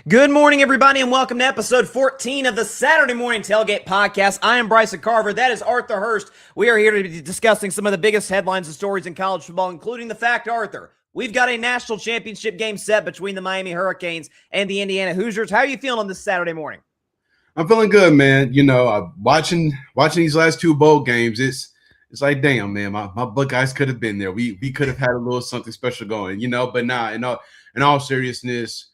Good morning, everybody, and welcome to episode 14 of the Saturday Morning Tailgate podcast. I am Bryson Carver. That is Arthur Hurst. We are here to be discussing some of the biggest headlines and stories in college football, including the fact, Arthur, we've got a national championship game set between the Miami Hurricanes and the Indiana Hoosiers. How are you feeling this Saturday morning? I'm feeling good, man. You know, watching these last two bowl games, it's like, damn, man, my Buckeyes could have been there. We could have had a little something special going, but nah, in all seriousness,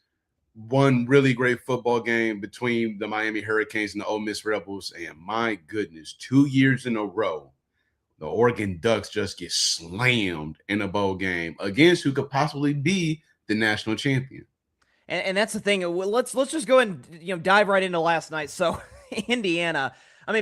one really great football game between the Miami Hurricanes and the Ole Miss Rebels. And my goodness, 2 years in a row, the Oregon Ducks just get slammed in a bowl game against who could possibly be the national champion. And that's the thing. Let's just go and dive right into last night. So Indiana,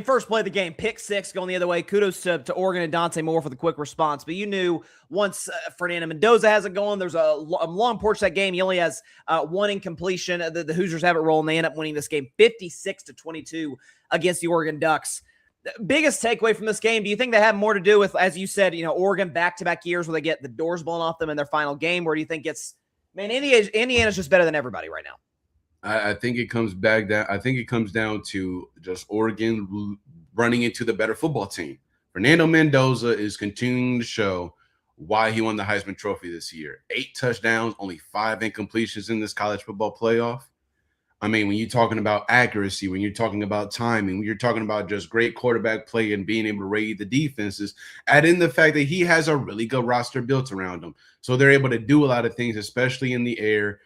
first play of the game, pick six going the other way. Kudos to Oregon and Dante Moore for the quick response. But you knew once Fernando Mendoza has it going, there's a long porch of that game. He only has one incompletion. The Hoosiers have it rolling. They end up winning this game 56-22 against the Oregon Ducks. The biggest takeaway from this game, do you think they have more to do with, as you said, Oregon back-to-back years where they get the doors blown off them in their final game? Or do you think Indiana's just better than everybody right now? I think it comes down to just Oregon running into the better football team. Fernando Mendoza is continuing to show why he won the Heisman Trophy this year. 8 touchdowns, only 5 incompletions in this college football playoff. When you're talking about accuracy, when you're talking about timing, when you're talking about just great quarterback play and being able to raid the defenses, add in the fact that he has a really good roster built around him. So they're able to do a lot of things, especially in the air.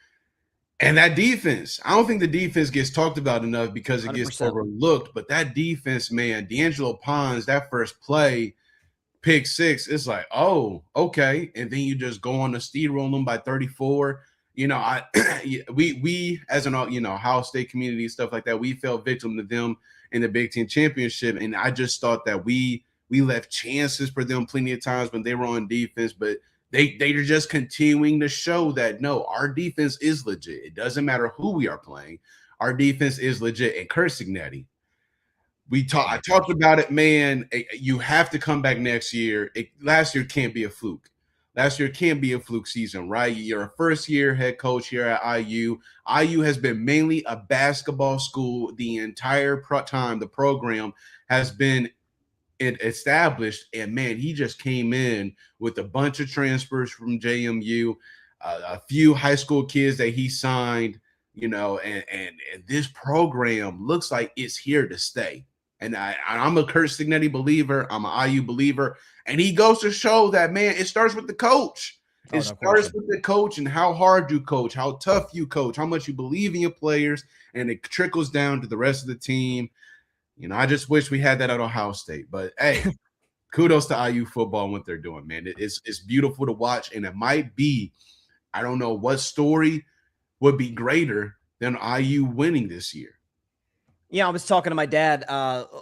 And that defense, I don't think the defense gets talked about enough because it gets 100%. Overlooked. But that defense, man, D'Angelo Pons, that first play, pick six, it's like, oh, okay. And then you just go on to steamroll them by 34. We as an Ohio State community, stuff like that, we fell victim to them in the Big Ten championship. And I just thought that we left chances for them plenty of times when they were on defense, but they're just continuing to show that, no, our defense is legit. It doesn't matter who we are playing. Our defense is legit. And Kurt Signetti, I talked about it, man. You have to come back next year. Last year can't be a fluke. Last year can't be a fluke season, right? You're a first-year head coach here at IU. IU has been mainly a basketball school the entire time the program has been established. And, man, he just came in with a bunch of transfers from JMU, a few high school kids that he signed, and this program looks like it's here to stay. And I'm a Kurt Signetti believer. I'm an IU believer. And he goes to show that, man, it starts with the coach. It starts with the coach and how hard you coach, how tough you coach, how much you believe in your players, and it trickles down to the rest of the team. I just wish we had that at Ohio State. But, hey, kudos to IU football and what they're doing, man. It's beautiful to watch, and it might be, I don't know what story would be greater than IU winning this year. Yeah, I was talking to my dad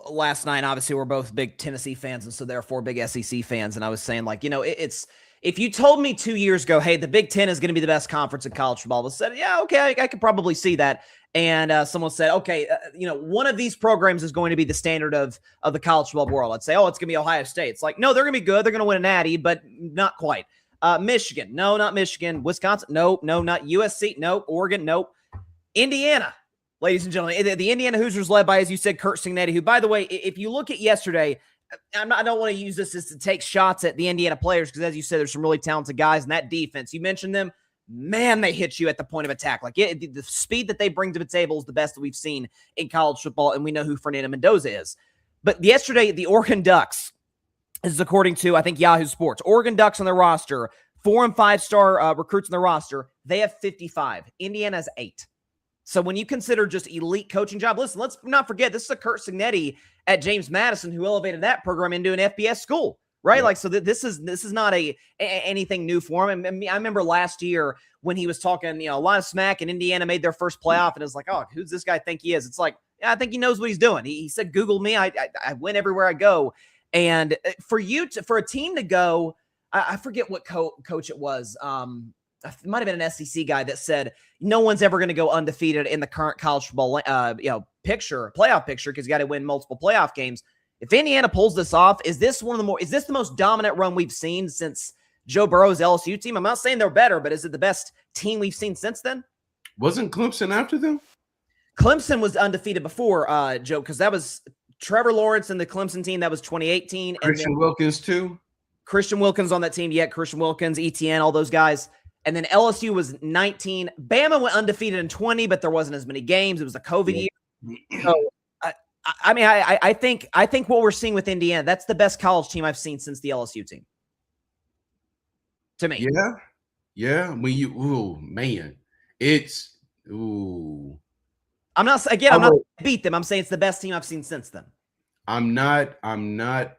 last night. Obviously, we're both big Tennessee fans, and so therefore big SEC fans. And I was saying, it's if you told me 2 years ago, hey, the Big Ten is going to be the best conference in college football, I said, yeah, okay, I could probably see that. And someone said, okay, one of these programs is going to be the standard of the college football world. I'd say, oh, it's going to be Ohio State. It's like, no, they're going to be good. They're going to win a natty, but not quite. Michigan, no, not Michigan. Wisconsin, no, not USC, no. Oregon, nope. Indiana. Ladies and gentlemen, the Indiana Hoosiers led by, as you said, Kurt Signetti, who, by the way, if you look at yesterday, I don't want to use this as to take shots at the Indiana players because, as you said, there's some really talented guys in that defense. You mentioned them. Man, they hit you at the point of attack. The speed that they bring to the table is the best that we've seen in college football, and we know who Fernando Mendoza is. But yesterday, the Oregon Ducks, this is according to, I think, Yahoo Sports, Oregon Ducks on their roster, 4- and 5-star recruits on their roster, they have 55. Indiana has 8. So when you consider just elite coaching job, listen, let's not forget, this is a Kurt Signetti at James Madison who elevated that program into an FBS school, right? Yeah. So this is not anything new for him. And I remember last year when he was talking, a lot of smack, and Indiana made their first playoff, and it was like, oh, who's this guy think he is? It's like, yeah, I think he knows what he's doing. He said, Google me. I win everywhere I go. And for a team to go, I forget what coach it was. It might have been an SEC guy that said no one's ever going to go undefeated in the current college football, playoff picture, because you got to win multiple playoff games. If Indiana pulls this off, is this the most dominant run we've seen since Joe Burrow's LSU team? I'm not saying they're better, but is it the best team we've seen since then? Wasn't Clemson after them? Clemson was undefeated before, Joe, because that was Trevor Lawrence and the Clemson team. That was 2018. And then Christian Wilkins too? Christian Wilkins on that team. Yeah, Christian Wilkins, ETN, all those guys. And then LSU was 19. Bama went undefeated in 20, but there wasn't as many games. It was a COVID year. So, I think what we're seeing with Indiana, that's the best college team I've seen since the LSU team. To me. Yeah. Yeah. When you, ooh, man, it's, ooh. I'm not beat them. I'm saying it's the best team I've seen since then. I'm not mad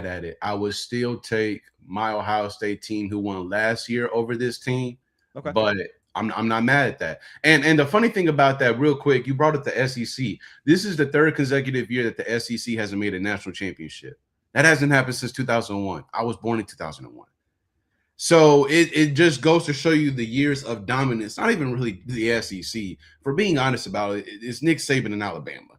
at it. I would still take my Ohio State team who won last year over this team. Okay. But I'm not mad at that. And the funny thing about that, real quick, you brought up the SEC. This is the third consecutive year that the SEC hasn't made a national championship. That hasn't happened since 2001. I was born in 2001. So it just goes to show you the years of dominance. Not even really the SEC. For being honest about it, it's Nick Saban in Alabama.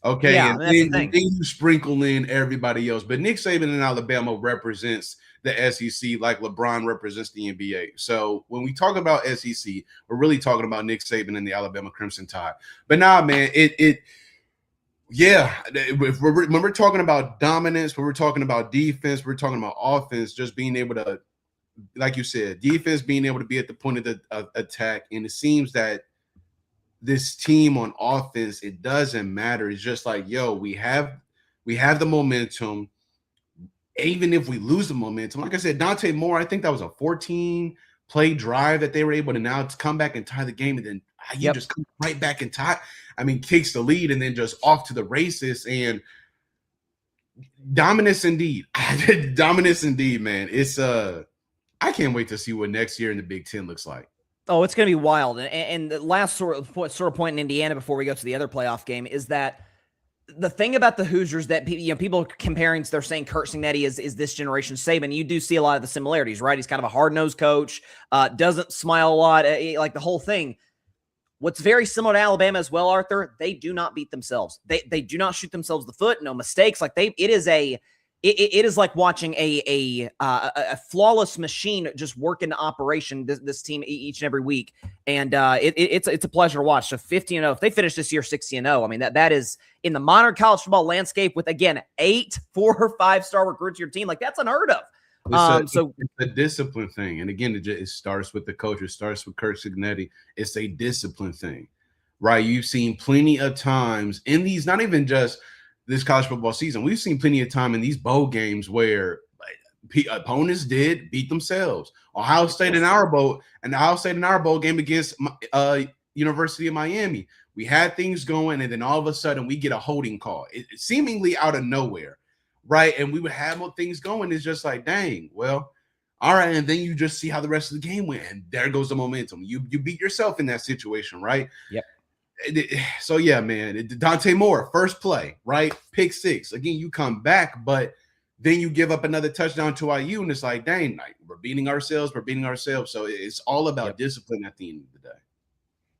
Okay, yeah, and then you sprinkle in everybody else. But Nick Saban in Alabama represents the SEC like LeBron represents the NBA. So when we talk about SEC, we're really talking about Nick Saban and the Alabama Crimson Tide. But nah, man, yeah, when we're talking about dominance, when we're talking about defense, we're talking about offense, just being able to, like you said, defense being able to be at the point of the attack. And it seems that this team on offense, it doesn't matter. It's just like, yo, we have the momentum. Even if we lose the momentum, like I said, Dante Moore, I think that was a 14-play drive that they were able to now come back and tie the game, and then you just come right back and tie. I mean, takes the lead and then just off to the races. And dominance indeed. Dominance indeed, man. It's I can't wait to see what next year in the Big Ten looks like. Oh, it's going to be wild. And the last sort of point in Indiana before we go to the other playoff game is that the thing about the Hoosiers that people comparing, they're saying Kurt Signetti is this generation Saban. You do see a lot of the similarities, right? He's kind of a hard-nosed coach, doesn't smile a lot, like the whole thing. What's very similar to Alabama as well, Arthur, they do not beat themselves. They do not shoot themselves in the foot, no mistakes. Like it is like watching a flawless machine just work into operation. This team each and every week, and it's a pleasure to watch. So 15-0, if they finish this year 16-0, I mean that is in the modern college football landscape with again 8 4 or 5-star recruits to your team, like that's unheard of. It's a discipline thing, and again, it starts with the coach. It starts with Kurt Signetti. It's a discipline thing, right? You've seen plenty of times in these, not even just this college football season, we've seen plenty of time in these bowl games where opponents did beat themselves. Ohio State in our bowl game against University of Miami, we had things going, and then all of a sudden we get a holding call, seemingly out of nowhere, right? And we would have more things going. It's just like, dang, well, all right. And then you just see how the rest of the game went, and there goes the momentum. You beat yourself in that situation, right? Yep. So yeah, man, Dante Moore, first play, right? Pick 6. Again, you come back, but then you give up another touchdown to IU, and it's like, dang, like, we're beating ourselves. So it's all about discipline at the end of the day.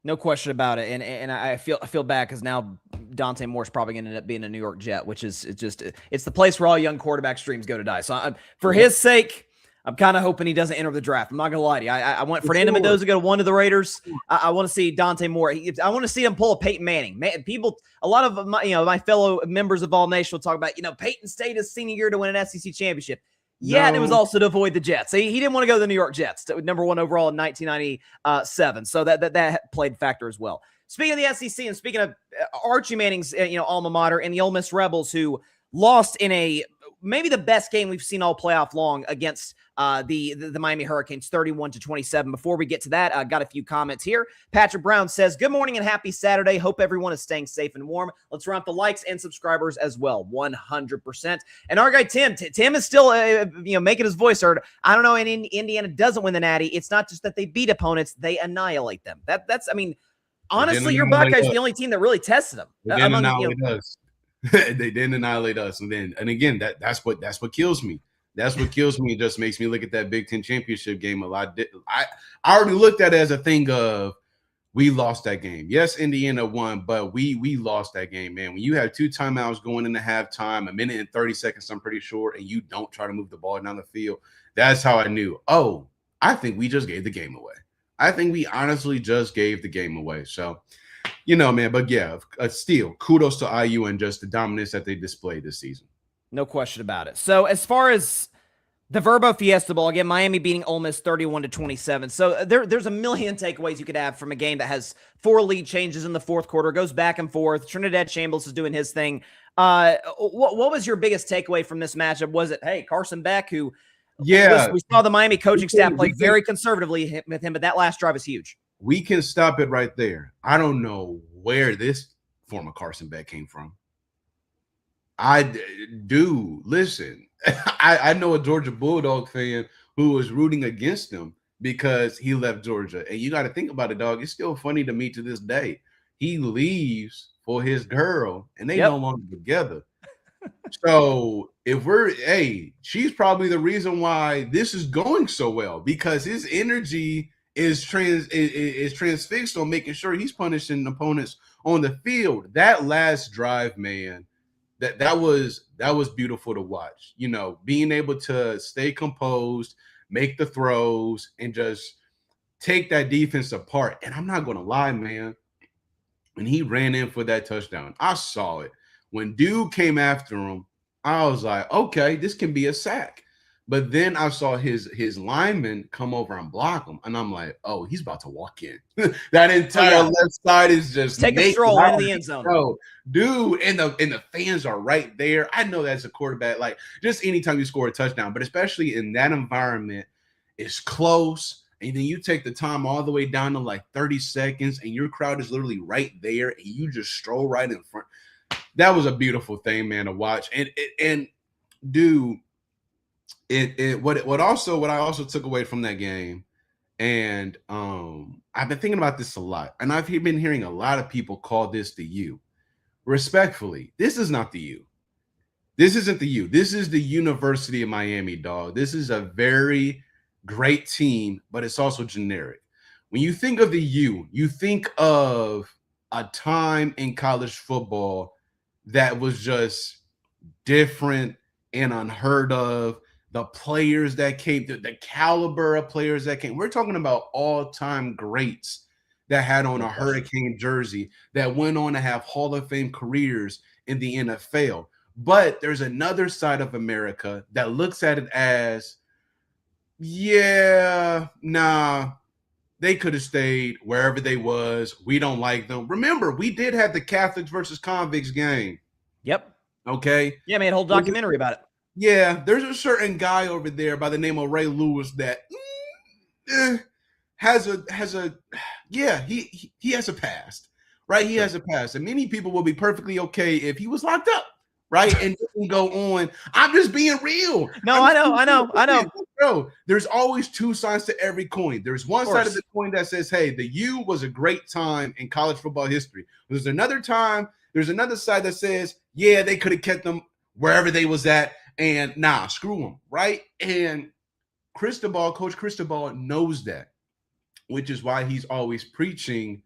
No question about it. And I feel bad because now Dante Moore's probably going to end up being a New York Jet, which is it's the place where all young quarterbacks' dreams go to die. So for his sake, I'm kind of hoping he doesn't enter the draft. I'm not going to lie to you. I want Fernando Mendoza to go to 1 to the Raiders. I want to see Dante Moore. I want to see him pull a Peyton Manning. Man, a lot of my fellow members of All Nation will talk about, Peyton State his senior year to win an SEC championship. Yeah, and it was also to avoid the Jets. He didn't want to go to the New York Jets, number 1 overall in 1997. So that played factor as well. Speaking of the SEC and speaking of Archie Manning's alma mater and the Ole Miss Rebels, who lost in maybe the best game we've seen all playoff long against the Miami Hurricanes, 31-27. Before we get to that, I got a few comments here. Patrick Brown says, good morning and happy Saturday. Hope everyone is staying safe and warm. Let's round up the likes and subscribers as well. 100%. And our guy, Tim is still, making his voice heard. I don't know. And Indiana doesn't win the Natty. It's not just that they beat opponents. They annihilate them. Honestly, your Buckeyes is the only team that really tested them. They didn't annihilate us. They didn't annihilate us. And again, that's what kills me. That's what kills me. It just makes me look at that Big Ten championship game a lot. I already looked at it as a thing of, we lost that game. Yes, Indiana won, but we lost that game, man. When you have 2 timeouts going into halftime, 1 minute and 30 seconds, I'm pretty sure, and you don't try to move the ball down the field, that's how I knew, I think we just gave the game away. I think we honestly just gave the game away. So, man, but yeah, still kudos to IU and just the dominance that they displayed this season. No question about it. So as far as the Verbo Fiesta Bowl, again, Miami beating Ole Miss 31-27. So there's a million takeaways you could have from a game that has 4 lead changes in the fourth quarter, goes back and forth. Trinidad Chambliss is doing his thing. What was your biggest takeaway from this matchup? Was it, hey, Carson Beck, who we saw the Miami coaching staff play very conservatively with him, but that last drive is huge. We can stop it right there. I don't know where this former Carson Beck came from. I do listen. I know a Georgia Bulldog fan who was rooting against him because he left Georgia. And you got to think about it, dog. It's still funny to me to this day. He leaves for his girl and they no longer together. So she's probably the reason why this is going so well, because his energy is transfixed on making sure he's punishing opponents on the field. That last drive, man, that was beautiful to watch. Being able to stay composed, make the throws, and just take that defense apart. And I'm not gonna lie, man, when he ran in for that touchdown, I saw it. When dude came after him, I was like, okay, this can be a sack. But then I saw his lineman come over and block him, and I'm like, oh, he's about to walk in. That entire left side is just take a stroll into the end zone. Bro, dude, and the fans are right there. I know that's a quarterback. Like, just anytime you score a touchdown, but especially in that environment, it's close. And then you take the time all the way down to like 30 seconds, and your crowd is literally right there, and you just stroll right in front. That was a beautiful thing, man, to watch. And dude, what I also took away from that game, and I've been thinking about this a lot, and I've been hearing a lot of people call this the U. Respectfully, this is not the U. This isn't the U. This is the University of Miami, dog. This is a very great team, but it's also generic. When you think of the U, you think of a time in college football that was just different and unheard of. The players that came, the caliber of players that came. We're talking about all-time greats that had on a Hurricane jersey, that went on to have Hall of Fame careers in the NFL. But there's another side of America that looks at it as, they could have stayed wherever they was. We don't like them. Remember, we did have the Catholics versus convicts game. Yep. Okay. Yeah, made a whole documentary about it. Yeah, there's a certain guy over there by the name of Ray Lewis that he has a past, right? He has a past, and many people will be perfectly okay if he was locked up, right? And didn't go on. I'm just being real. No, I know. Bro, there's always two sides to every coin. There's one side of the coin that says, hey, the U was a great time in college football history. There's another side that says, yeah, they could have kept them wherever they was at. And screw them, right? And Coach Cristobal knows that, which is why he's always preaching,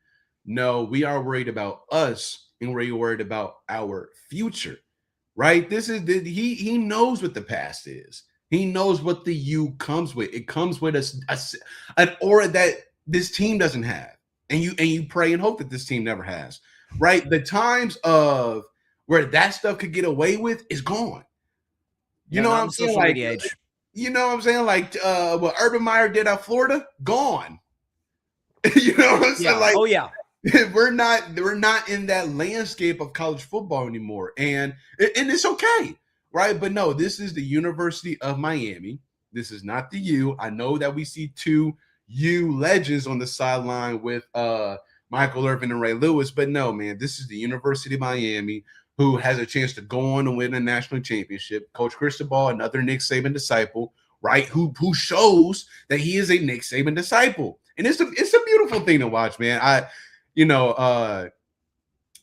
no, we are worried about us and we're worried about our future, right? He knows what the past is. He knows what the U comes with. It comes with an aura that this team doesn't have. And you pray and hope that this team never has, right? The times of where that stuff could get away with is gone. You know what I'm saying? Like, you know what I'm saying? Like what Urban Meyer did at Florida, gone. You know what I'm saying? Like, oh yeah. We're not in that landscape of college football anymore. And it's okay, right? But no, this is the University of Miami. This is not the U. I know that we see two U legends on the sideline with Michael Irvin and Ray Lewis, but no, man, this is the University of Miami, who has a chance to go on and win a national championship. Coach Cristobal, another Nick Saban disciple, right? Who shows that he is a Nick Saban disciple. And it's a beautiful thing to watch, man.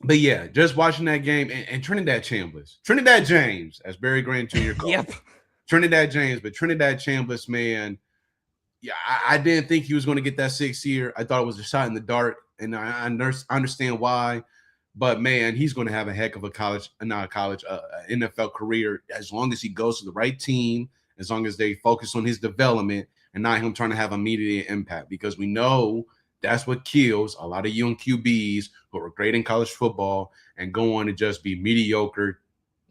But yeah, just watching that game and Trinidad James, as Barry Grant Jr. called. Yep. Trinidad Chambliss, man. Yeah, I didn't think he was going to get that 6th year. I thought it was a shot in the dark, and I understand why. But man, he's going to have a heck of a NFL career as long as he goes to the right team, as long as they focus on his development. and not him trying to have immediate impact, because we know that's what kills a lot of young QBs who are great in college football and go on to just be mediocre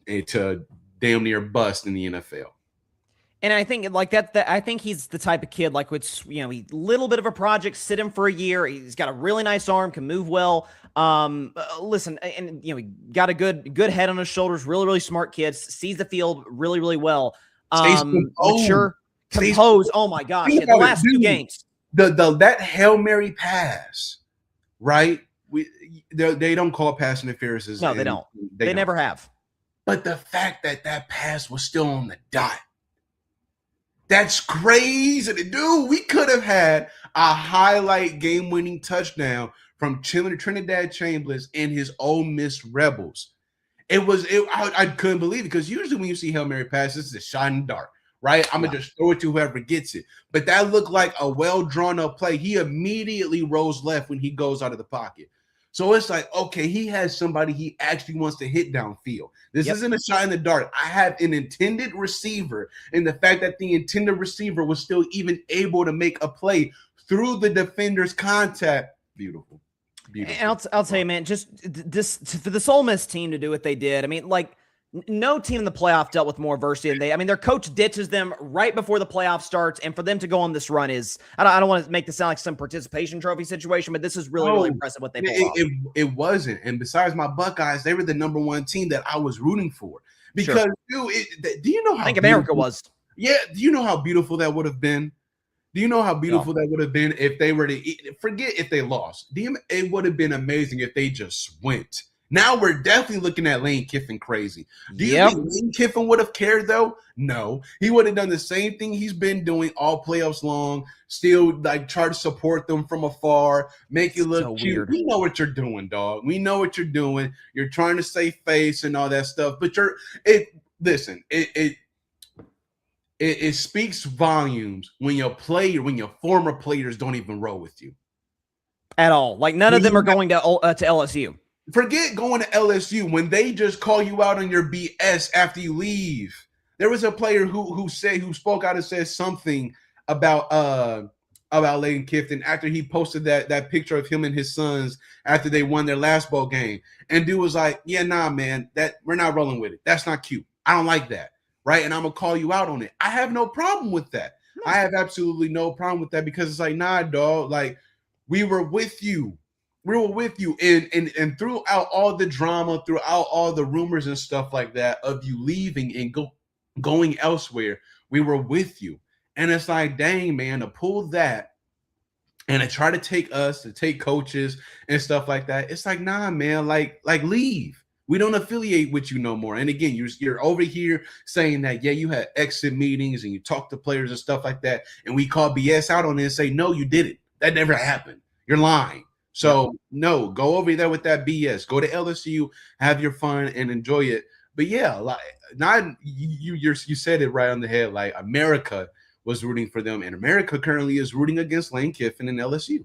and to damn near bust in the NFL. And I think like that I think he's the type of kid like which he little bit of a project, sit him for a year. He's got a really nice arm, can move well. Listen, and he got a good head on his shoulders. Really, really smart kid. Sees the field really, really well. Mature, composed. Oh my gosh, the last two games. That Hail Mary pass, right? They don't call pass interferences. No, they don't. They never have. But the fact that pass was still on the dot. That's crazy to do. We could have had a highlight game-winning touchdown from Trinidad Chambers and his Ole Miss Rebels. I couldn't believe it, because usually when you see Hail Mary passes, it's a shot in the dark, right? I'm going to just throw it to whoever gets it. But that looked like a well-drawn-up play. He immediately rolls left when he goes out of the pocket. So it's like, okay, he has somebody he actually wants to hit downfield. This isn't a shot in the dark. I have an intended receiver, and the fact that the intended receiver was still even able to make a play through the defender's contact, beautiful. And I'll tell you, man, just this for this Ole Miss team to do what they did. I mean, like, no team in the playoff dealt with more adversity than they. I mean, their coach ditches them right before the playoff starts, and for them to go on this run is, I don't want to make this sound like some participation trophy situation, but this is really, really impressive what they pulled off. It wasn't. And besides my Buckeyes, they were the number one team that I was rooting for. Because, dude, do you know how I think America was. Yeah, do you know how beautiful that would have been? Do you know how beautiful that would have been if they were to forget if they lost? It would have been amazing if they just went. Now we're definitely looking at Lane Kiffin crazy. Do you think Lane Kiffin would have cared, though? No. He would have done the same thing he's been doing all playoffs long, still like try to support them from afar, make it look so cute. Weird. We know what you're doing, dog. We know what you're doing. You're trying to save face and all that stuff. But it speaks volumes when your former players don't even roll with you. At all. Like, none of them are going to LSU. Forget going to LSU when they just call you out on your BS after you leave. There was a player who spoke out and said something about Lane Kiffin after he posted that picture of him and his sons after they won their last bowl game. And dude was like, yeah, nah, man, that we're not rolling with it. That's not cute. I don't like that. Right. And I'm going to call you out on it. I have no problem with that. No. I have absolutely no problem with that, because it's like, nah, dog, like, we were with you. We were with you, and throughout all the drama, throughout all the rumors and stuff like that of you leaving and going elsewhere, we were with you. And it's like, dang, man, to pull that and to try to take coaches and stuff like that, it's like, nah, man, like leave. We don't affiliate with you no more. And again, you're over here saying that, yeah, you had exit meetings and you talked to players and stuff like that, and we call BS out on it and say, no, you didn't. That never happened. You're lying. So no, go over there with that BS. Go to LSU, have your fun, and enjoy it. But yeah, like, not you said it right on the head. Like, America was rooting for them, and America currently is rooting against Lane Kiffin and LSU.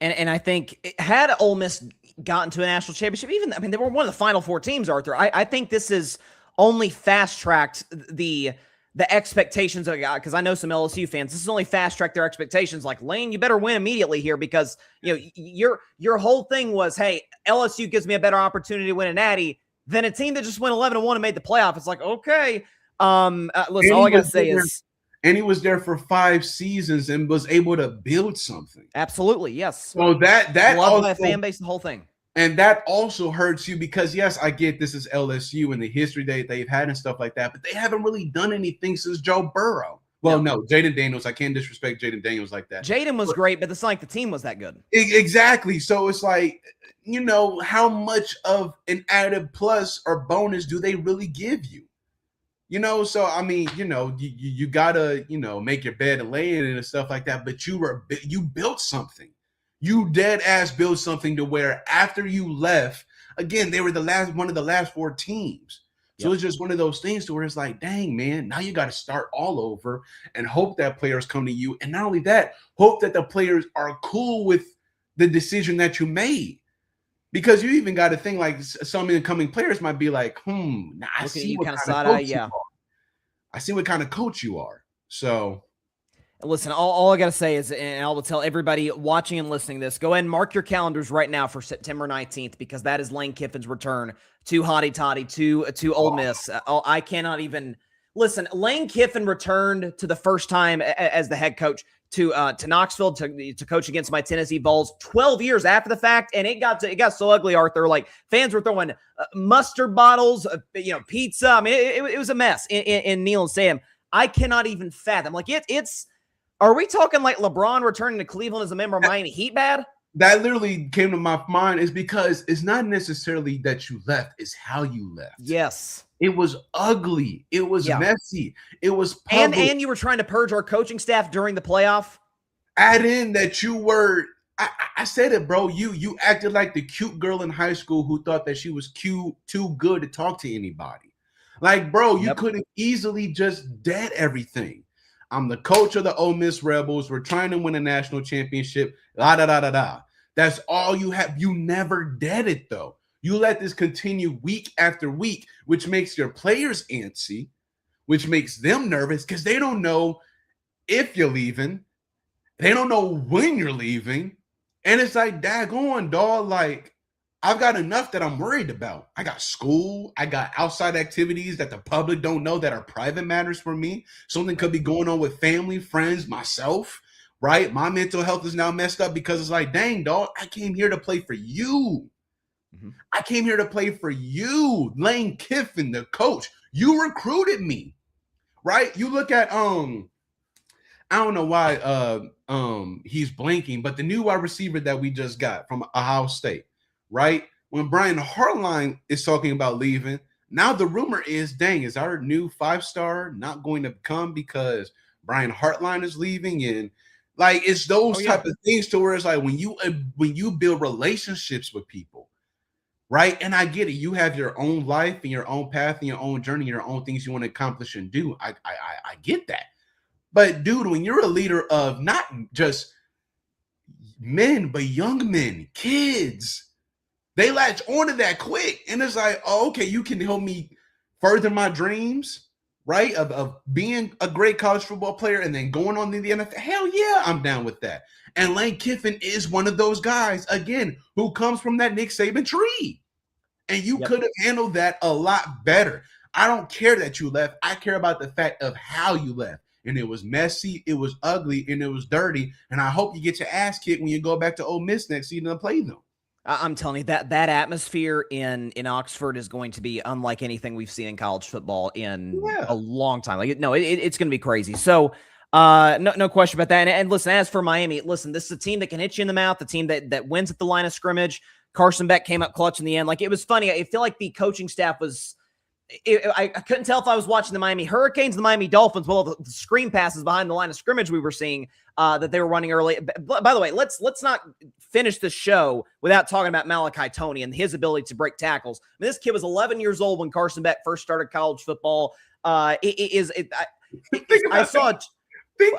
And I think had Ole Miss gotten to a national championship, they were one of the final four teams, Arthur. I think this is only fast tracked the expectations of, because I know some LSU fans, this is only fast tracked their expectations. Like, Lane, you better win immediately here, because your whole thing was, hey, LSU gives me a better opportunity to win a natty than a team that just went 11-1 and made the playoff. It's like, okay, listen, all I gotta say is, and he was there for 5 seasons and was able to build something. Absolutely, yes. So that loved by a fan base, the whole thing. And that also hurts you, because, yes, I get this is LSU and the history they've had and stuff like that, but they haven't really done anything since Joe Burrow. Well, no, Jaden Daniels. I can't disrespect Jaden Daniels like that. Jaden was great, but it's not like the team was that good. Exactly. So it's like, how much of an added plus or bonus do they really give you? So I mean, you gotta, make your bed and lay in it and stuff like that. But you built something. You dead ass built something to where after you left, again, they were one of the last 4 teams. So it's just one of those things to where it's like, dang, man, now you got to start all over and hope that players come to you. And not only that, hope that the players are cool with the decision that you made. Because you even got to think, like, some incoming players might be like, I see what kind of coach you are. I see what kind of coach you are. So, Listen, all I got to say is, and I will tell everybody watching and listening to this, go ahead and mark your calendars right now for September 19th, because that is Lane Kiffin's return to Hotty Toddy, to Ole Miss. I cannot even listen. Lane Kiffin returned to the first time as the head coach to Knoxville to coach against my Tennessee Vols 12 years after the fact, and it got so ugly, Arthur. Like, fans were throwing mustard bottles, pizza. I mean, it was a mess in Neal Stadium. I cannot even fathom. Like, it's. Are we talking like LeBron returning to Cleveland as a member of Miami Heat bad? That literally came to my mind, is because it's not necessarily that you left, it's how you left. Yes. It was ugly. It was messy. It was public. And you were trying to purge our coaching staff during the playoff. Add in that you were, I said it, bro. You acted like the cute girl in high school who thought that she was cute, too good to talk to anybody. Like, bro, you could have easily just dead everything. I'm the coach of the Ole Miss Rebels. We're trying to win a national championship. La da da da da. That's all you have. You never did it, though. You let this continue week after week, which makes your players antsy, which makes them nervous because they don't know if you're leaving. They don't know when you're leaving. And it's like, daggone, dog, like, I've got enough that I'm worried about. I got school. I got outside activities that the public don't know that are private matters for me. Something could be going on with family, friends, myself, right? My mental health is now messed up because it's like, dang, dog, I came here to play for you. Mm-hmm. I came here to play for you. Lane Kiffin, the coach. You recruited me, right? You look at, I don't know why he's blanking, but the new wide receiver that we just got from Ohio State, right? When Brian Hartline is talking about leaving, now the rumor is, dang, is our new 5-star not going to come because Brian Hartline is leaving? And like, it's those type of things to where it's like, when you build relationships with people, right? And I get it. You have your own life and your own path and your own journey, your own things you want to accomplish and do. I get that. But dude, when you're a leader of not just men, but young men, kids, they latch onto that quick. And it's like, oh, okay, you can help me further my dreams, right? Of being a great college football player and then going on to the NFL. Hell yeah, I'm down with that. And Lane Kiffin is one of those guys, again, who comes from that Nick Saban tree. And you could have handled that a lot better. I don't care that you left. I care about the fact of how you left. And it was messy, it was ugly, and it was dirty. And I hope you get your ass kicked when you go back to Ole Miss next season and play them. I'm telling you, that atmosphere in Oxford is going to be unlike anything we've seen in college football in a long time. Like, it's going to be crazy. So, no question about that. And listen, as for Miami, listen, this is a team that can hit you in the mouth, the team that wins at the line of scrimmage. Carson Beck came up clutch in the end. Like, it was funny. I feel like the coaching staff was. I couldn't tell if I was watching the Miami Hurricanes, the Miami Dolphins. Well, the screen passes behind the line of scrimmage we were seeing that they were running early. By the way, let's not finish the show without talking about Malachi Toney and his ability to break tackles. I mean, this kid was 11 years old when Carson Beck first started college football. Think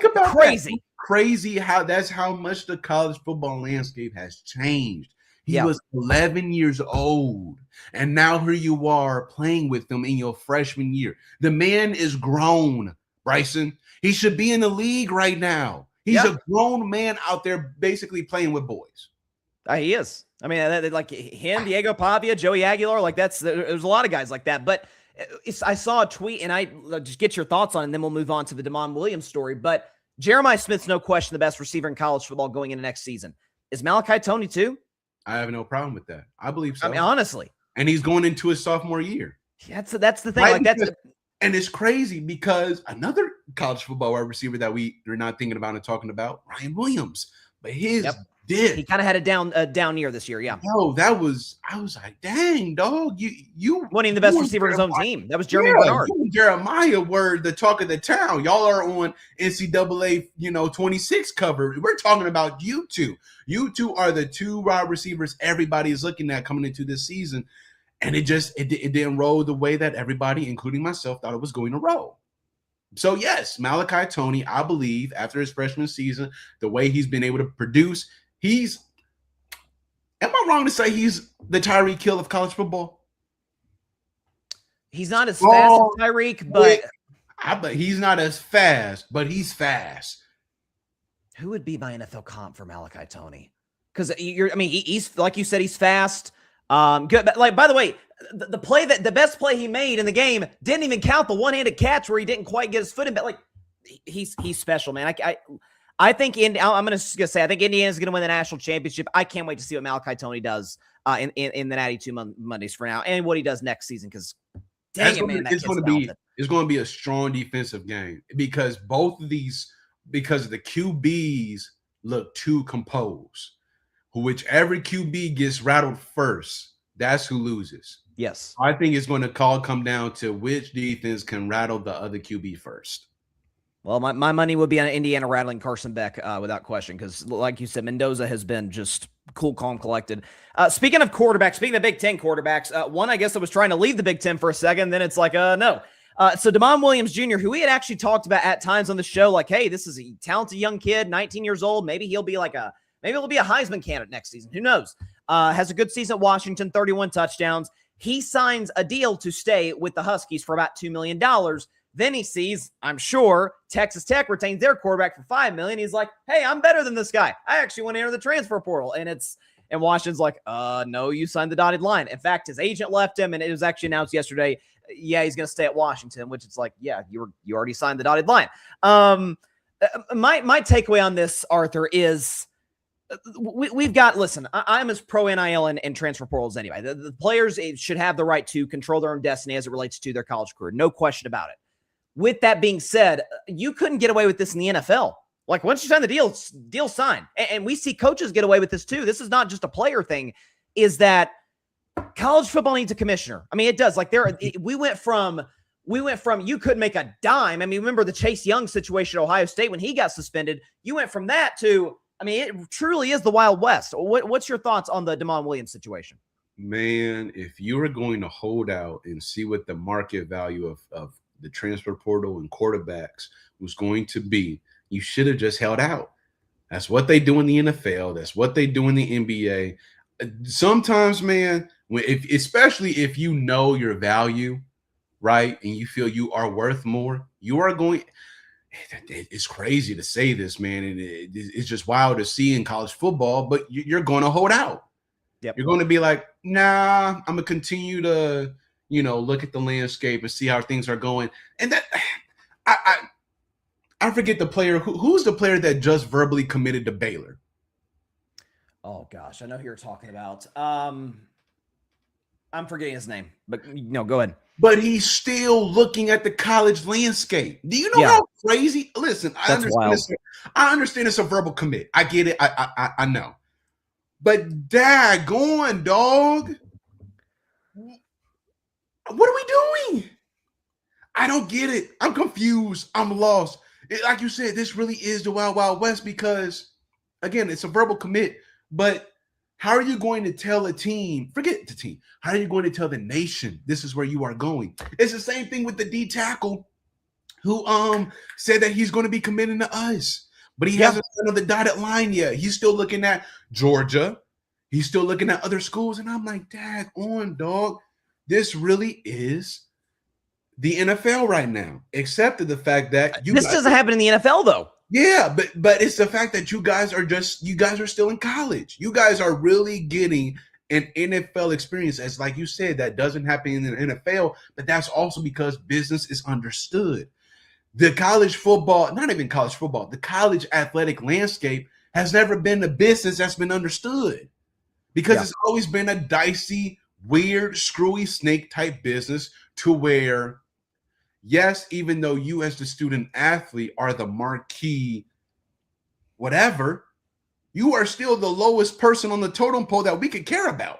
about crazy, crazy how much the college football landscape has changed. He was 11 years old, and now here you are playing with them in your freshman year. The man is grown, Bryson. He should be in the league right now. He's a grown man out there basically playing with boys. He is. I mean, like him, Diego Pavia, Joey Aguilar, like there's a lot of guys like that. But I saw a tweet, and I just get your thoughts on it, and then we'll move on to the Damon Williams story. But Jeremiah Smith's no question the best receiver in college football going into next season. Is Malachi Toney too? I have no problem with that. I believe so. I mean, honestly. And he's going into his sophomore year. That's the thing. Right? Like and it's crazy because another college football wide receiver that we are not thinking about and talking about, Ryan Williams. But his did. He kind of had a down year this year, yeah. No, I was like, dang, dog, you winning the best receiver of his own team. That was Jeremy Bernard. Jeremiah were the talk of the town. Y'all are on NCAA, 26 cover. We're talking about you two. You two are the two wide receivers everybody is looking at coming into this season. And it didn't roll the way that everybody, including myself, thought it was going to roll. So, yes, Malachi Toney, I believe, after his freshman season, the way he's been able to produce, am I wrong to say he's the Tyreek Hill of college football? He's not as fast as Tyreek, but he's not as fast, but he's fast. Who would be my NFL comp for Malachi Tony? Because he's like you said, he's fast. Good. But like, by the way, the best play he made in the game didn't even count the one-handed catch where he didn't quite get his foot in. But like, he's special, man. I think I'm going to say I think Indiana's going to win the national championship. I can't wait to see what Malachi Tony does in the Natty 2 Mondays for now, and what he does next season. Because dang it, man, it's going to be a strong defensive game because because the QBs look too composed. Whichever QB gets rattled first, that's who loses. Yes, I think it's going to come down to which defense can rattle the other QB first. Well, my money would be on Indiana rattling Carson Beck without question because, like you said, Mendoza has been just cool, calm, collected. Speaking of quarterbacks, speaking of Big Ten quarterbacks, one I guess I was trying to leave the Big Ten for a second, then it's like, no. So Damon Williams Jr., who we had actually talked about at times on the show, like, hey, this is a talented young kid, 19 years old. Maybe he'll be a Heisman candidate next season. Who knows? Has a good season at Washington, 31 touchdowns. He signs a deal to stay with the Huskies for about $2 million. Then he sees, I'm sure, Texas Tech retains their quarterback for $5 million. He's like, hey, I'm better than this guy. I actually want to enter the transfer portal. And Washington's like, no, you signed the dotted line. In fact, his agent left him, and it was actually announced yesterday, yeah, he's going to stay at Washington, which it's like, yeah, you already signed the dotted line. My takeaway on this, Arthur, is we've got, listen, I'm as pro NIL and transfer portal as anybody. The players should have the right to control their own destiny as it relates to their college career. No question about it. With that being said, you couldn't get away with this in the NFL. Like, once you sign the deal signed. And we see coaches get away with this too. This is not just a player thing, is that college football needs a commissioner. I mean, it does. Like, we went from you couldn't make a dime. I mean, remember the Chase Young situation at Ohio State when he got suspended? You went from that to, I mean, it truly is the Wild West. What's your thoughts on the Damon Williams situation? Man, if you were going to hold out and see what the market value of the transfer portal and quarterbacks was going to be, you should have just held out. That's what they do in the NFL. That's what they do in the NBA. Sometimes, man, especially if you know your value, right, and you feel you are worth more, you are going. It's crazy to say this, man, and it's just wild to see in college football. But you're going to hold out. Yep. You're going to be like, nah, I'm gonna continue to, look at the landscape and see how things are going. And that, I forget the player. Who's the player that just verbally committed to Baylor? Oh gosh, I know who you're talking about. I'm forgetting his name, but no, go ahead. But he's still looking at the college landscape. Do you know how crazy? Listen, I understand it's a verbal commit. I get it. I know. But daggone, dog. What are we doing? I don't get it. I'm confused. I'm lost. Like you said, this really is the Wild Wild West because, again, it's a verbal commit. But how are you going to tell a team, forget the team, how are you going to tell the nation this is where you are going? It's the same thing with the D tackle who said that he's going to be committing to us. But he hasn't been on the dotted line yet. He's still looking at Georgia. He's still looking at other schools. And I'm like, dag on, dog. This really is the NFL right now, except for the fact that this doesn't happen in the NFL, though. Yeah, but it's the fact that you guys are still in college. You guys are really getting an NFL experience, as like you said, that doesn't happen in the NFL, but that's also because business is understood. The college football, not even college football, the college athletic landscape has never been a business that's been understood because it's always been a dicey, weird, screwy snake type business to where, yes, even though you as the student athlete are the marquee whatever, you are still the lowest person on the totem pole that we could care about.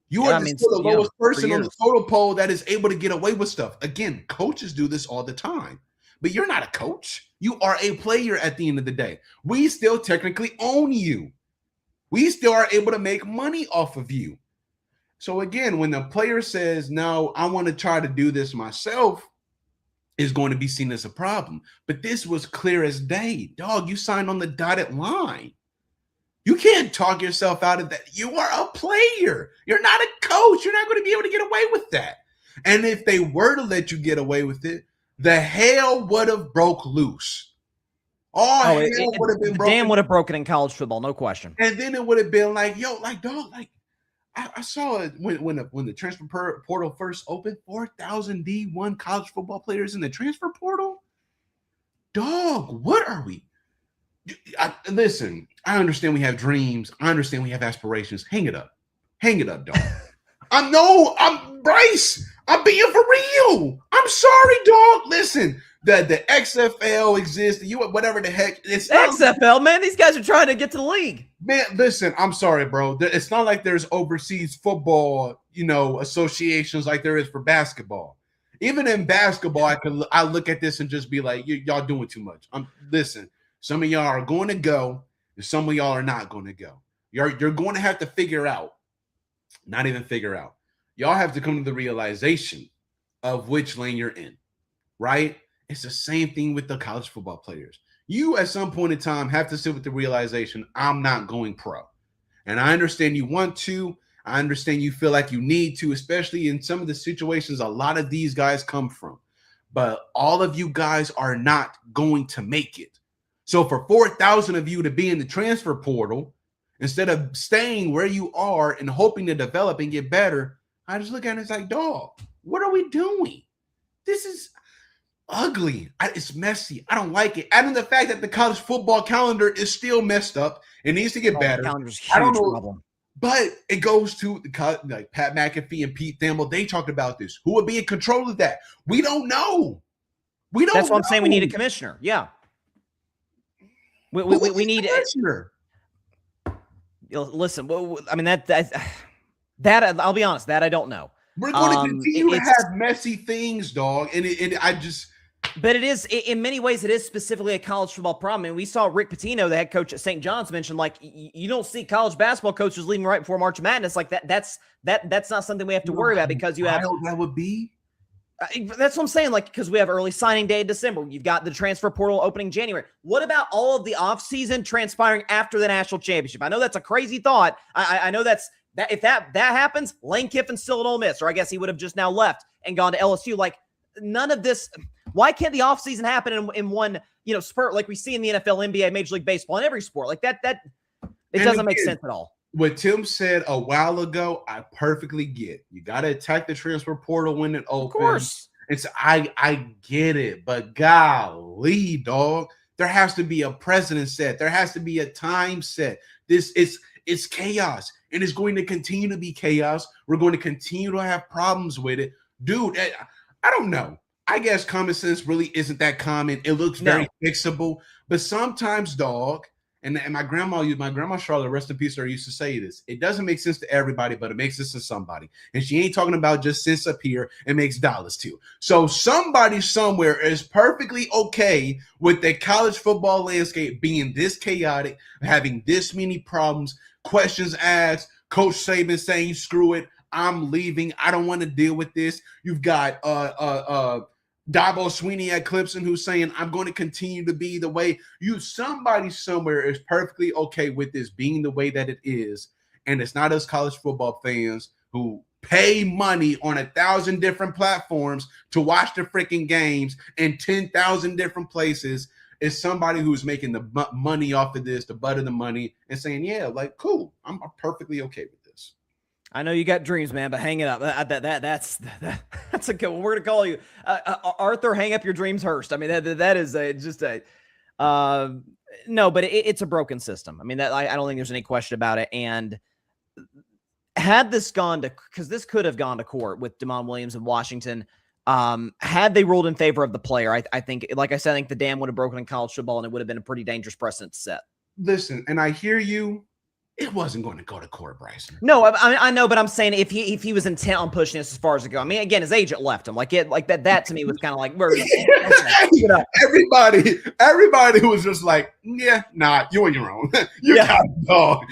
You are still the lowest person on the totem pole that is able to get away with stuff. Again, coaches do this all the time, but you're not a coach. You are a player at the end of the day. We still technically own you. We still are able to make money off of you. So again, when the player says, no, I want to try to do this myself, is going to be seen as a problem. But this was clear as day. Dog, you signed on the dotted line. You can't talk yourself out of that. You are a player. You're not a coach. You're not going to be able to get away with that. And if they were to let you get away with it, the hell would have broke loose. All Oh, hell would have been the broken. dam would have broken in college football, no question. And then it would have been like, yo, like dog, like I saw it when the transfer portal first opened, 4,000 D1 college football players in the transfer portal. Dog, what are we? Listen, I understand we have dreams. I understand we have aspirations. Hang it up, dog. I'm Bryce. I'm being for real. I'm sorry, dog. Listen, the XFL exists. You whatever the heck. It's not XFL, man. These guys are trying to get to the league. Man, listen, I'm sorry, bro. It's not like there's overseas football, associations like there is for basketball. Even in basketball, I look at this and just be like, y'all doing too much. Listen, some of y'all are going to go, and some of y'all are not going to go. You're going to have to figure out, not even figure out. Y'all have to come to the realization of which lane you're in, right? It's the same thing with the college football players. You, at some point in time, have to sit with the realization, I'm not going pro. And I understand you want to. I understand you feel like you need to, especially in some of the situations a lot of these guys come from. But all of you guys are not going to make it. So for 4,000 of you to be in the transfer portal, instead of staying where you are and hoping to develop and get better, I just look at it and it's like, dog, what are we doing? This is ugly. It's messy. I don't like it. Adding the fact that the college football calendar is still messed up. It needs to get better. I don't know. Problem. But it goes to like Pat McAfee and Pete Thamel. They talked about this. Who would be in control of that? We don't know. That's what I'm saying. We need a commissioner. Yeah. We need a commissioner. Listen, I mean, that I'll be honest, that I don't know. We're going to continue to have messy things, dog. But it is, in many ways, it is specifically a college football problem. And we saw Rick Pitino, the head coach at St. John's, mention, like, you don't see college basketball coaches leaving right before March Madness. Like that's not something we have to worry about, because you have that would be. That's what I'm saying. Like, because we have early signing day in December. You've got the transfer portal opening January. What about all of the offseason transpiring after the national championship? I know that's a crazy thought. I know that if that happens, Lane Kiffin's still at Ole Miss, or I guess he would have just now left and gone to LSU. Like, none of this. Why can't the offseason happen in one, spurt like we see in the NFL, NBA, Major League Baseball, and every sport? Like that it doesn't make sense at all. What Tim said a while ago, I perfectly get. You got to attack the transfer portal when it opens. Of course. I get it, but golly, dog, there has to be a precedent set. There has to be a time set. It's chaos, and it's going to continue to be chaos. We're going to continue to have problems with it. Dude, I don't know. I guess common sense really isn't that common. It looks very fixable, but sometimes, dog, and my grandma Charlotte, rest in peace, her, used to say this. It doesn't make sense to everybody, but it makes sense to somebody. And she ain't talking about just sense up here. It makes dollars too. So somebody somewhere is perfectly okay with the college football landscape being this chaotic, having this many problems, questions asked, Coach Saban saying, screw it, I'm leaving. I don't want to deal with this. You've got Dabo Sweeney at Clemson who's saying, I'm going to continue to be the way somebody somewhere is perfectly okay with this being the way that it is. And it's not us college football fans who pay money on 1,000 different platforms to watch the freaking games in 10,000 different places. It's somebody who's making the money off of this, the butt of the money, and saying, yeah, like, cool, I'm perfectly okay with this. I know you got dreams, man, but hang it up. That's a good one. We're gonna call you Arthur. Hang up your dreams, Hurst. I mean, that is no, but it's a broken system. I mean, I don't think there's any question about it. And had this gone to, because this could have gone to court with Damon Williams in Washington, had they ruled in favor of the player, I think, like I said, I think the dam would have broken in college football, and it would have been a pretty dangerous precedent to set. Listen, and I hear you. It wasn't going to go to court, Bryson. No, I know, but I'm saying if he was intent on pushing this as far as it go. I mean, again, his agent left him. Like that to me was kind of like, everybody was just like, yeah, nah, you on your own. You got a dog.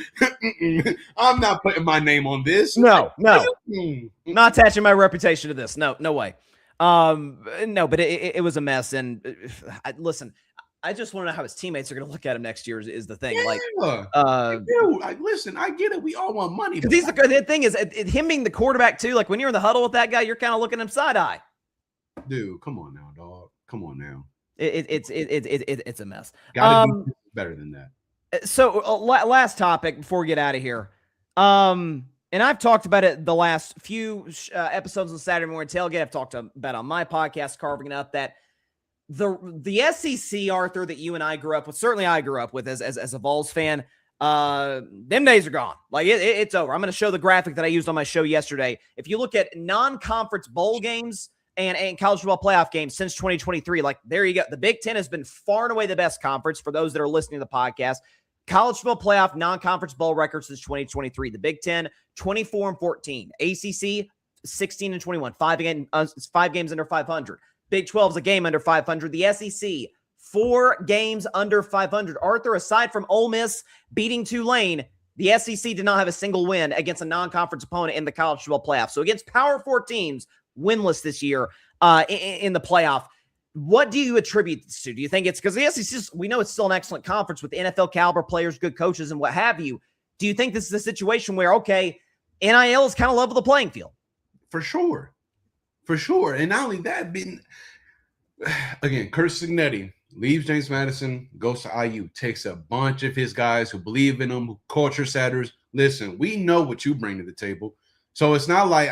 I'm not putting my name on this. No, not attaching my reputation to this. No way. No, but it was a mess. And listen, I just want to know how his teammates are going to look at him next year is the thing. Listen, I get it. We all want money. Because the thing is, him being the quarterback too, like when you're in the huddle with that guy, you're kind of looking him side eye. Dude, come on now, dog. Come on now. It's a mess. Got to be better than that. So last topic before we get out of here. And I've talked about it the last few episodes of Saturday Morning Tailgate. I've talked about on my podcast, Carving It Up, that the SEC, Arthur, that you and I grew up with, certainly I grew up with as a Vols fan, them days are gone. Like it's over. I'm going to show the graphic that I used on my show yesterday. If you look at non-conference bowl games and college football playoff games since 2023, like there you go. The Big Ten has been far and away the best conference for those that are listening to the podcast. College football playoff non-conference bowl records since 2023. The Big Ten, 24-14. ACC, 16-21. Five games under 500. Big 12 is a game under 500. The SEC, 4 games under 500. Arthur, aside from Ole Miss beating Tulane, the SEC did not have a single win against a non-conference opponent in the college football playoff. So against Power 4 teams, winless this year in the playoff. What do you attribute this to? Do you think it's because the SEC, we know it's still an excellent conference with NFL caliber players, good coaches, and what have you. Do you think this is a situation where, okay, NIL is kind of level the playing field? For sure. For sure. And not only that, again, Kurt Signetti leaves James Madison, goes to IU, takes a bunch of his guys who believe in him, who culture setters. Listen, we know what you bring to the table. So it's not like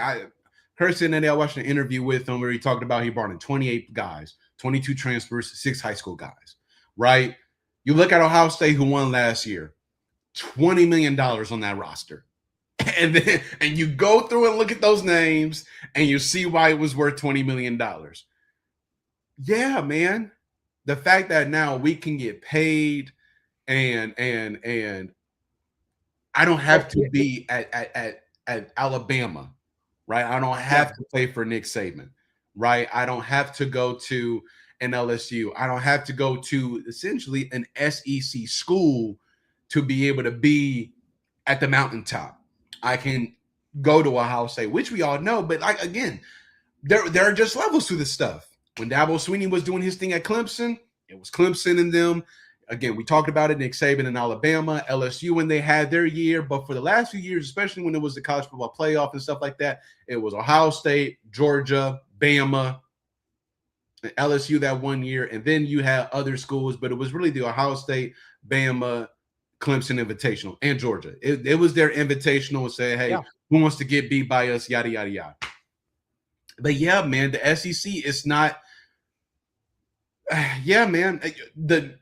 Kurt Signetti, I watched an interview with him where he talked about he brought in 28 guys, 22 transfers, 6 high school guys, right? You look at Ohio State, who won last year, $20 million on that roster. And you go through and look at those names and you see why it was worth $20 million. Yeah, man. The fact that now we can get paid and I don't have to be at Alabama, right? I don't have to play for Nick Saban, right? I don't have to go to an LSU. I don't have to go to essentially an SEC school to be able to be at the mountaintop. I can go to Ohio State, which we all know, but like again, there are just levels to this stuff. When Dabo Swinney was doing his thing at Clemson, it was Clemson and them. Again, we talked about it, Nick Saban in Alabama, LSU when they had their year. But for the last few years, especially when it was the college football playoff and stuff like that, it was Ohio State, Georgia, Bama, and LSU that one year. And then you had other schools, but it was really the Ohio State, Bama, Clemson Invitational, and Georgia. It was their invitational and say, hey, who wants to get beat by us, yada, yada, yada. But yeah, man, the SEC is not man, the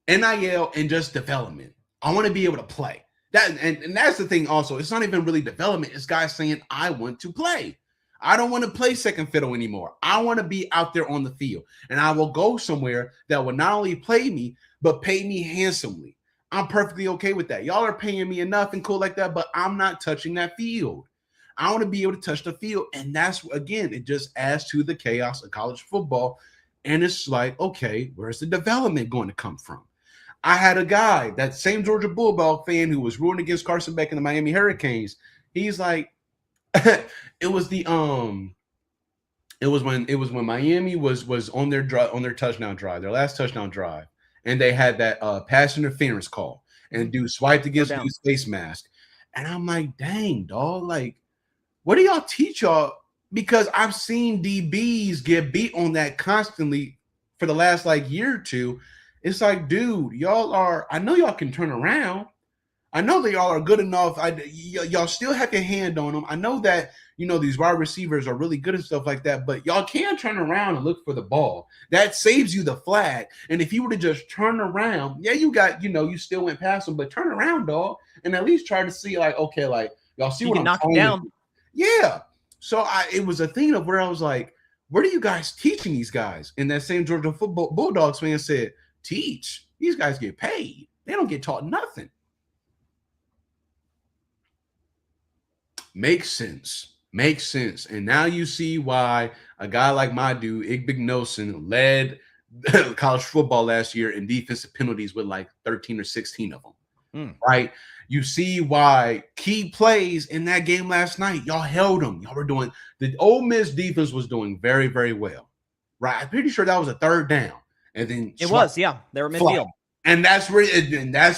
NIL and just development. I want to be able to play. That and that's the thing also. It's not even really development. It's guys saying, I want to play. I don't want to play second fiddle anymore. I want to be out there on the field. And I will go somewhere that will not only play me, but pay me handsomely. I'm perfectly okay with that. Y'all are paying me enough and cool like that, but I'm not touching that field. I want to be able to touch the field. And that's, again, it just adds to the chaos of college football. And it's like, okay, where's the development going to come from? I had a guy, that same Georgia Bulldog fan who was rooting against Carson Beck and the Miami Hurricanes. He's like, it was when Miami was on their touchdown drive, their last touchdown drive. And they had that pass interference call, and dude swiped against dude's face mask. And I'm like, dang, dog, like, what do y'all teach y'all? Because I've seen DBs get beat on that constantly for the last like year or two. It's like, dude, I know y'all can turn around. I know that y'all are good enough. Y'all still have your hand on them. I know that, these wide receivers are really good and stuff like that, but y'all can turn around and look for the ball. That saves you the flag. And if you were to just turn around, you got, you still went past them, but turn around, dog, and at least try to see like, okay, like y'all see what I'm knock them down. Yeah. So it was a thing of where I was like, what are you guys teaching these guys? And that same Georgia Bulldogs fan said, teach. These guys get paid. They don't get taught nothing. Makes sense. And now you see why a guy like my dude, Igbig Nelson, led college football last year in defensive penalties with like 13 or 16 of them. Right? You see why key plays in that game last night, y'all held them. Y'all were doing, the Ole Miss defense was doing very, very well. Right? I'm pretty sure that was a third down. And then it was, yeah. They were midfield. And that's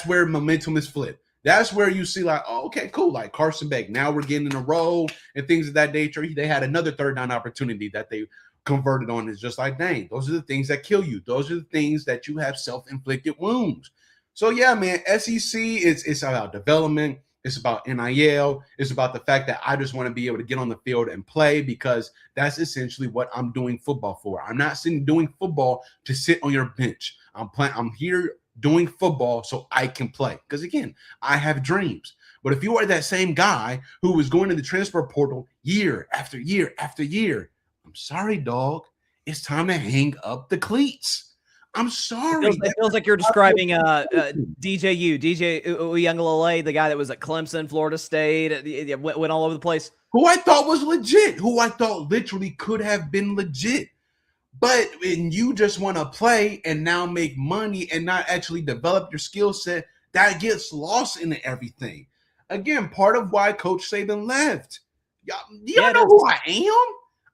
where momentum is flipped. That's where you see like, oh, okay, cool. Like Carson Beck. Now we're getting in a row and things of that nature. They had another third down opportunity that they converted on. It's just like, dang, those are the things that kill you. Those are the things that you have self-inflicted wounds. So yeah, man, SEC it's about development. It's about NIL. It's about the fact that I just want to be able to get on the field and play, because that's essentially what I'm doing football for. I'm not sitting doing football to sit on your bench. I'm here doing football so I can play. Because again, I have dreams. But if you are that same guy who was going to the transfer portal year after year after year, I'm sorry, dog. It's time to hang up the cleats. I'm sorry. It feels like you're describing DJ Uyunglele, the guy that was at Clemson, Florida State, went all over the place. Who I thought was legit, who I thought literally could have been legit. But when you just want to play and now make money and not actually develop your skill set, that gets lost in everything. Again, part of why Coach Saban left. Y'all know who I am?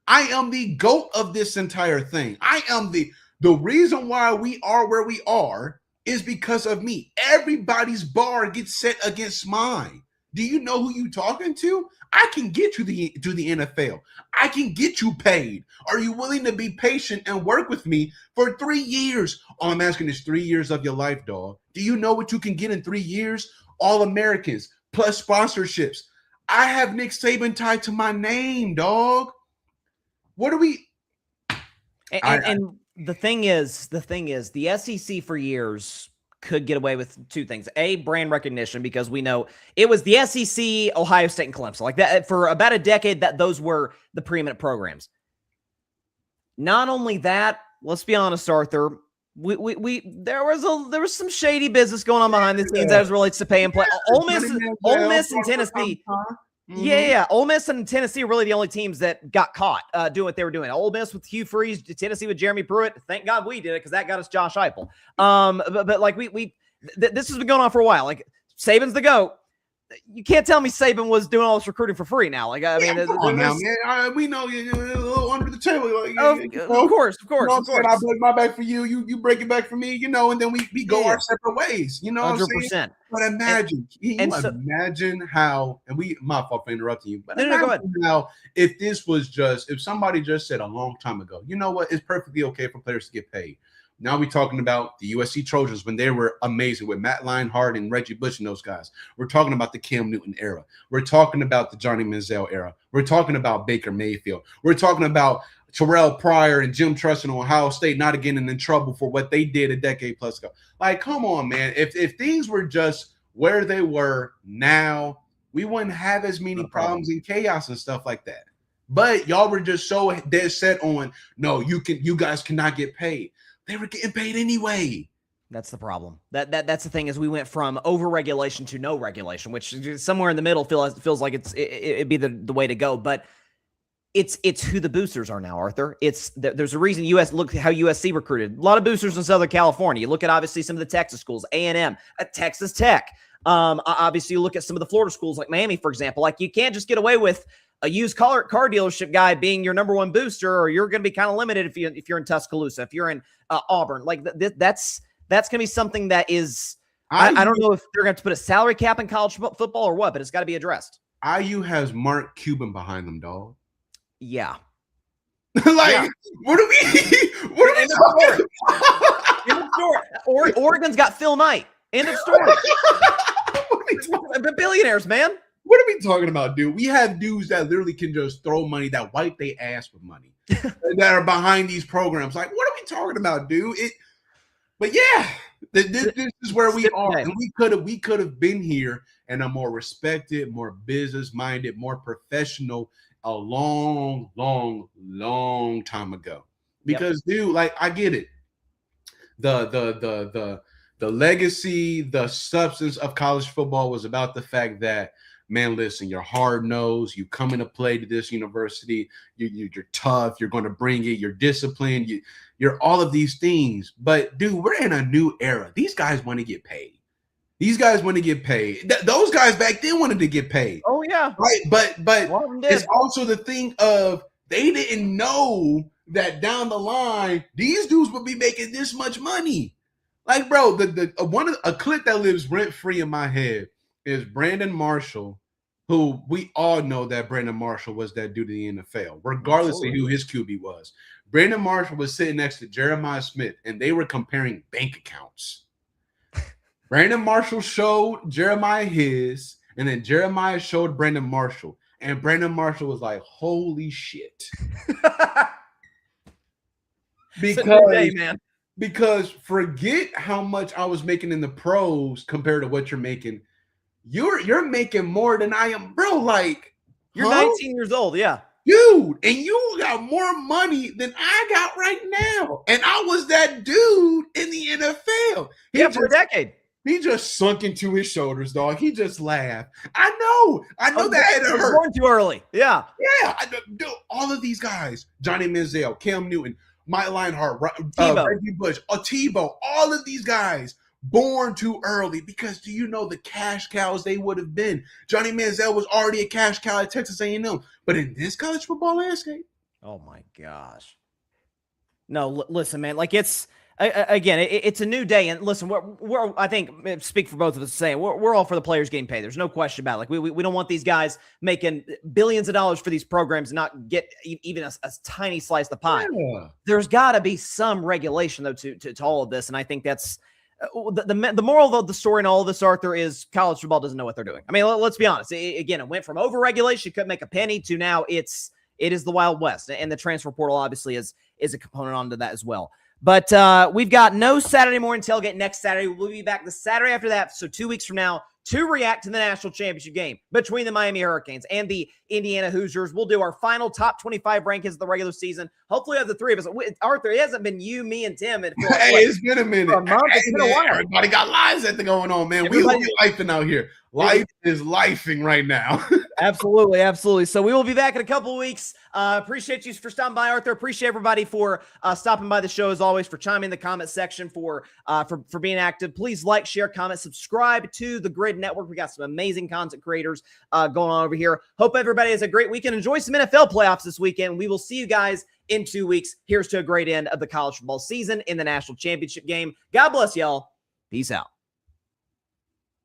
I am the GOAT of this entire thing. I am the reason why we are where we are is because of me. Everybody's bar gets set against mine. Do you know who you talking to? I can get you to the NFL. I can get you paid. Are you willing to be patient and work with me for 3 years? All I'm asking is 3 years of your life, dog. Do you know what you can get in 3 years? All-Americans plus sponsorships. I have Nick Saban tied to my name, dog. What are we? And the thing is, the SEC for years could get away with two things. A, brand recognition, because we know it was the SEC, Ohio State, and Clemson. Like that for about a decade, that those were the preeminent programs. Not only that, let's be honest, Arthur, there was some shady business going on behind the scenes as it relates to pay and play. Ole Miss and Tennessee. Mm-hmm. Yeah. Ole Miss and Tennessee are really the only teams that got caught doing what they were doing. Ole Miss with Hugh Freeze, Tennessee with Jeremy Pruitt. Thank God we did it, because that got us Josh Heupel. But like this has been going on for a while. Like, Saban's the GOAT. You can't tell me Saban was doing all this recruiting for free now. Like, I mean, man. We know you're a little under the table. Like, of course. I break my back for you. You break it back for me. And then we go our separate ways. You know, 100%. But imagine, imagine how. And my fault for interrupting you. But no, go ahead. Now, if somebody just said a long time ago, you know what, it's perfectly okay for players to get paid. Now we're talking about the USC Trojans when they were amazing with Matt Leinart and Reggie Bush and those guys. We're talking about the Cam Newton era. We're talking about the Johnny Manziel era. We're talking about Baker Mayfield. We're talking about Terrell Pryor and Jim Trust and Ohio State not getting in trouble for what they did a decade plus ago. Like, come on, man. If things were just where they were now, we wouldn't have as many problems and chaos and stuff like that. But y'all were just so dead set on, no, you guys cannot get paid. They were getting paid anyway. That's the problem. That's the thing, is we went from over-regulation to no regulation, which somewhere in the middle feels like it'd be the way to go. But it's who the boosters are now, Arthur. There's a reason look how USC recruited. A lot of boosters in Southern California. You look at obviously some of the Texas schools, A&M, at Texas Tech. Obviously you look at some of the Florida schools like Miami, for example. Like, you can't just get away with a used car dealership guy being your number one booster, or you're going to be kind of limited if you're in Tuscaloosa, if you're in Auburn. Like, that's going to be something that is, I don't know if they're going to put a salary cap in college football or what, but it's got to be addressed. IU has Mark Cuban behind them, dog. Yeah. What are we talking about? End of story. Oregon's got Phil Knight. End of story. Billionaires, man. What are we talking about, dude? We have dudes that literally can just throw money, that wipe their ass with money, that are behind these programs. Like, what are we talking about, dude? But yeah, this is where we are, and we could have been here and a more respected, more business-minded, more professional, a long time ago. Because, dude, like, I get it. The legacy, the substance of college football was about the fact that, man, listen, you're hard-nosed. You come into play to this university. You're tough. You're going to bring it. You're disciplined. You're all of these things. But, dude, we're in a new era. These guys want to get paid. Those guys back then wanted to get paid. Oh, yeah. Right? But it's also the thing of they didn't know that down the line, these dudes would be making this much money. Like, bro, a clip that lives rent-free in my head is Brandon Marshall, who we all know that Brandon Marshall was that dude in the NFL, regardless of who his QB was. Brandon Marshall was sitting next to Jeremiah Smith, and they were comparing bank accounts. Brandon Marshall showed Jeremiah his, and then Jeremiah showed Brandon Marshall. And Brandon Marshall was like, holy shit. Because forget how much I was making in the pros compared to what you're making. You're making more than I am, bro. Like, you're 19 years old, yeah. Dude, and you got more money than I got right now. And I was that dude in the NFL. For a decade. He just sunk into his shoulders, dog. He just laughed. I know that had to hurt. Born too early. Yeah. Yeah. All of these guys, Johnny Manziel, Cam Newton, Mike Leinart, Reggie Bush, Tebow, all of these guys born too early because do you know the cash cows they would have been? Johnny Manziel was already a cash cow at Texas A&M. But in this college football landscape. Oh, my gosh. No, listen, man. Like, it's again, it's a new day, and listen, we're I think speak for both of us saying we're all for the players getting paid. There's no question about it. Like we don't want these guys making billions of dollars for these programs and not get even a tiny slice of the pie. Yeah. There's got to be some regulation though to all of this, and I think that's the moral of the story in all of this, Arthur, is college football doesn't know what they're doing. I mean, let's be honest. Again, it went from overregulation, couldn't make a penny, to now it is the Wild West, and the transfer portal obviously is a component onto that as well. But we've got no Saturday morning tailgate next Saturday. We'll be back the Saturday after that, so 2 weeks from now, to react to the national championship game between the Miami Hurricanes and the Indiana Hoosiers. We'll do our final top 25 rankings of the regular season. Hopefully, of the three of us. Arthur, it hasn't been you, me, and Tim. It's been a minute. It's been a while. Everybody got lives that thing going on, man. We will be lifing out here. Life is lifing right now. Absolutely, absolutely. So we will be back in a couple of weeks. Appreciate you for stopping by, Arthur. Appreciate everybody for stopping by the show, as always, for chiming in the comment section, for being active. Please like, share, comment, subscribe to the Grid Network. We got some amazing content creators going on over here. Hope everybody has a great weekend. Enjoy some NFL playoffs this weekend. We will see you guys in 2 weeks. Here's to a great end of the college football season in the national championship game. God bless y'all. Peace out.